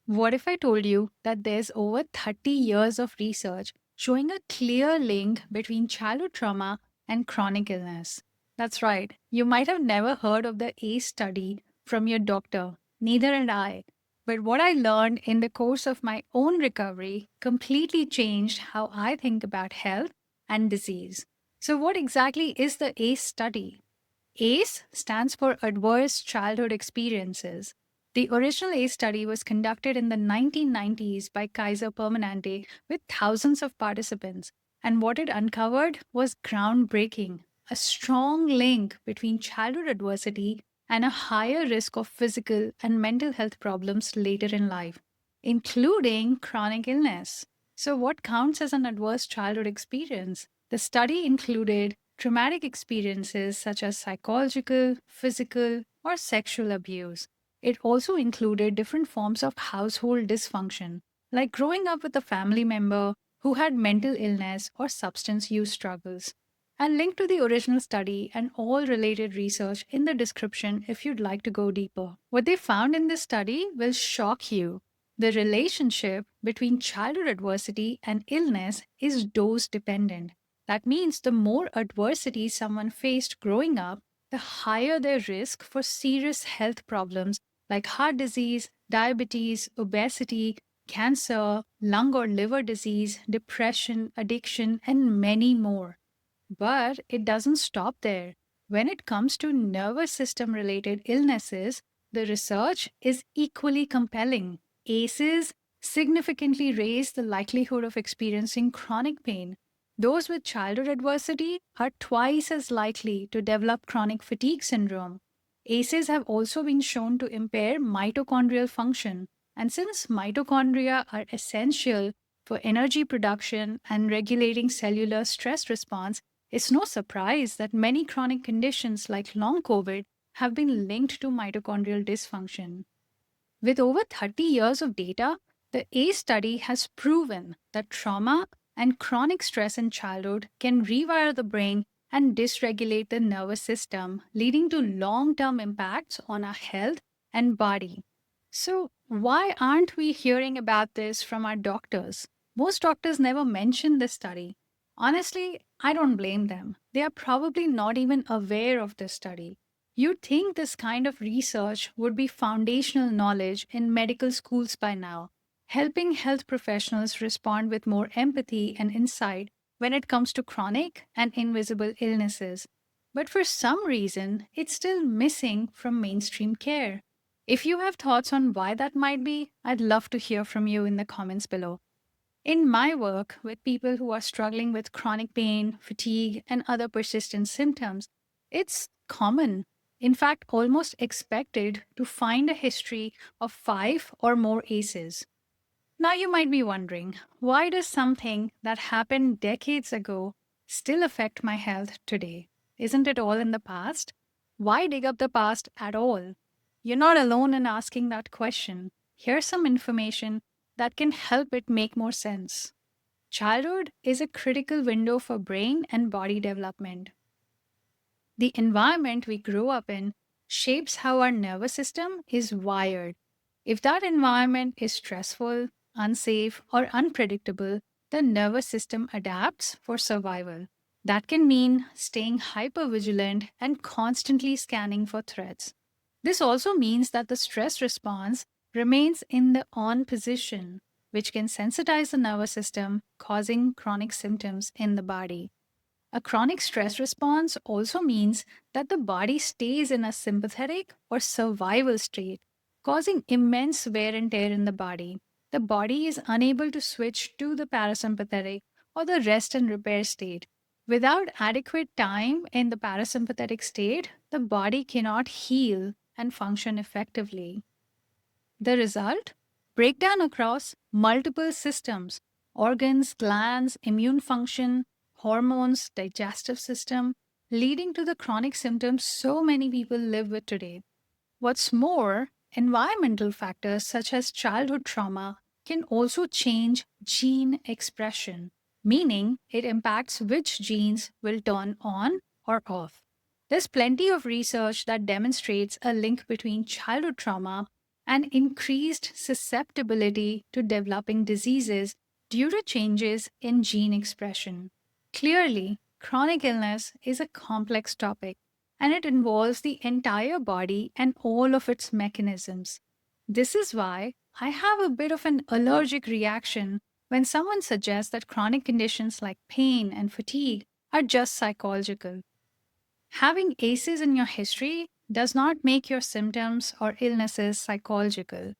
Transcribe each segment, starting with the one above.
What if I told you that there's over 30 years of research showing a clear link between childhood trauma and chronic illness? That's right. You might have never heard of the ACE study from your doctor. Neither had I. But what I learned in the course of my own recovery completely changed how I think about health and disease. So, what exactly is the ACE study? ACE stands for Adverse Childhood Experiences. The original ACE study was conducted in the 1990s by Kaiser Permanente with thousands of participants, and what it uncovered was groundbreaking, a strong link between childhood adversity and a higher risk of physical and mental health problems later in life, including chronic illness. So, what counts as an adverse childhood experience? The study included traumatic experiences such as psychological, physical, or sexual abuse. It also included different forms of household dysfunction, like growing up with a family member who had mental illness or substance use struggles. I'll link to the original study and all related research in the description if you'd like to go deeper. What they found in this study will shock you. The relationship between childhood adversity and illness is dose dependent. That means the more adversity someone faced growing up, the higher their risk for serious health problems like heart disease, diabetes, obesity, cancer, lung or liver disease, depression, addiction, and many more. But it doesn't stop there. When it comes to nervous system related illnesses, the research is equally compelling. ACEs significantly raise the likelihood of experiencing chronic pain. Those with childhood adversity are twice as likely to develop chronic fatigue syndrome. ACEs have also been shown to impair mitochondrial function. And since mitochondria are essential for energy production and regulating cellular stress response, it's no surprise that many chronic conditions like long COVID have been linked to mitochondrial dysfunction. With over 30 years of data, the ACE study has proven that trauma and chronic stress in childhood can rewire the brain and dysregulate the nervous system, leading to long term impacts on our health and body. So, why aren't we hearing about this from our doctors? Most doctors never mention this study. Honestly, I don't blame them. They are probably not even aware of this study. You'd think this kind of research would be foundational knowledge in medical schools by now, helping health professionals respond with more empathy and insight when it comes to chronic and invisible illnesses. But for some reason, it's still missing from mainstream care. If you have thoughts on why that might be, I'd love to hear from you in the comments below. In my work with people who are struggling with chronic pain, fatigue, and other persistent symptoms, it's common, in fact, almost expected to find a history of five or more ACEs. Now you might be wondering, why does something that happened decades ago still affect my health today? Isn't it all in the past? Why dig up the past at all? You're not alone in asking that question. Here's some information that can help it make more sense. Childhood is a critical window for brain and body development. The environment we grow up in shapes how our nervous system is wired. If that environment is stressful, unsafe, or unpredictable, the nervous system adapts for survival. That can mean staying hypervigilant and constantly scanning for threats. This also means that the stress response remains in the on position, which can sensitize the nervous system, causing chronic symptoms in the body. A chronic stress response also means that the body stays in a sympathetic or survival state, causing immense wear and tear in the body. The body is unable to switch to the parasympathetic or the rest and repair state. Without adequate time in the parasympathetic state, the body cannot heal and function effectively. The result? Breakdown across multiple systems, organs, glands, immune function, hormones, digestive system, leading to the chronic symptoms so many people live with today. What's more, environmental factors such as childhood trauma can also change gene expression, meaning it impacts which genes will turn on or off. There's plenty of research that demonstrates a link between childhood trauma and increased susceptibility to developing diseases due to changes in gene expression. Clearly, chronic illness is a complex topic and it involves the entire body and all of its mechanisms. This is why I have a bit of an allergic reaction when someone suggests that chronic conditions like pain and fatigue are just psychological. Having ACEs in your history does not make your symptoms or illnesses psychological.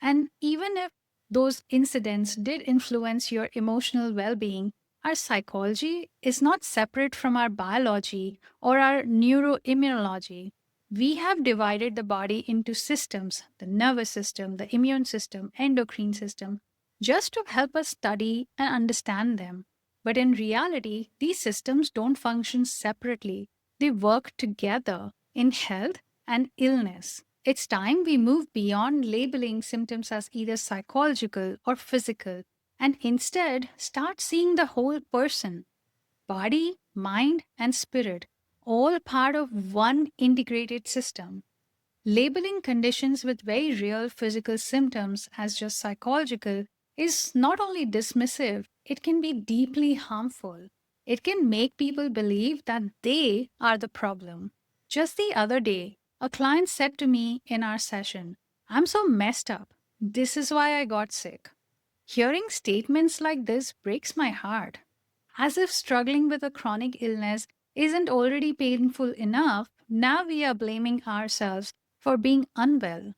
And even if those incidents did influence your emotional well being, our psychology is not separate from our biology or our neuroimmunology. We have divided the body into systems, the nervous system, the immune system, endocrine system, just to help us study and understand them. But in reality, these systems don't function separately, they work together in health and illness. It's time we move beyond labeling symptoms as either psychological or physical and instead start seeing the whole person, body, mind, and spirit, all part of one integrated system. Labeling conditions with very real physical symptoms as just psychological is not only dismissive, it can be deeply harmful. It can make people believe that they are the problem. Just the other day, a client said to me in our session, "I'm so messed up. This is why I got sick." Hearing statements like this breaks my heart. As if struggling with a chronic illness isn't already painful enough, now we are blaming ourselves for being unwell.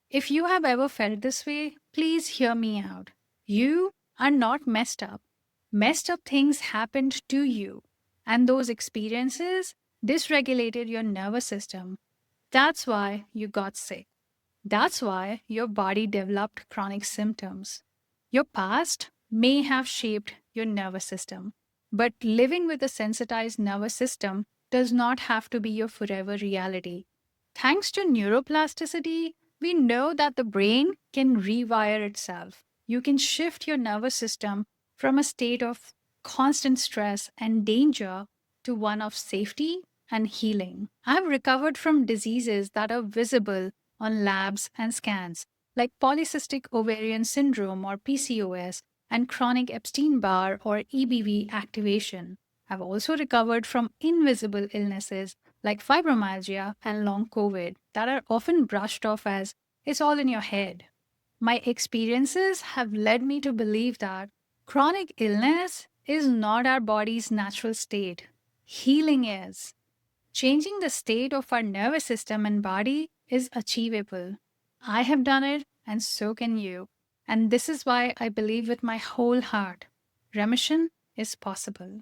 If you have ever felt this way, please hear me out. You are not messed up. Messed up things happened to you, and those experiences dysregulated your nervous system. That's why you got sick. That's why your body developed chronic symptoms. Your past may have shaped your nervous system, but living with a sensitized nervous system does not have to be your forever reality. Thanks to neuroplasticity, we know that the brain can rewire itself. You can shift your nervous system from a state of constant stress and danger to one of safety and healing. I've recovered from diseases that are visible on labs and scans, like polycystic ovarian syndrome or PCOS, and chronic Epstein Barr or EBV activation. I've also recovered from invisible illnesses like fibromyalgia and long COVID that are often brushed off as it's all in your head. My experiences have led me to believe that chronic illness is not our body's natural state. Healing is. Changing the state of our nervous system and body is achievable. I have done it, and so can you. And this is why I believe with my whole heart remission is possible.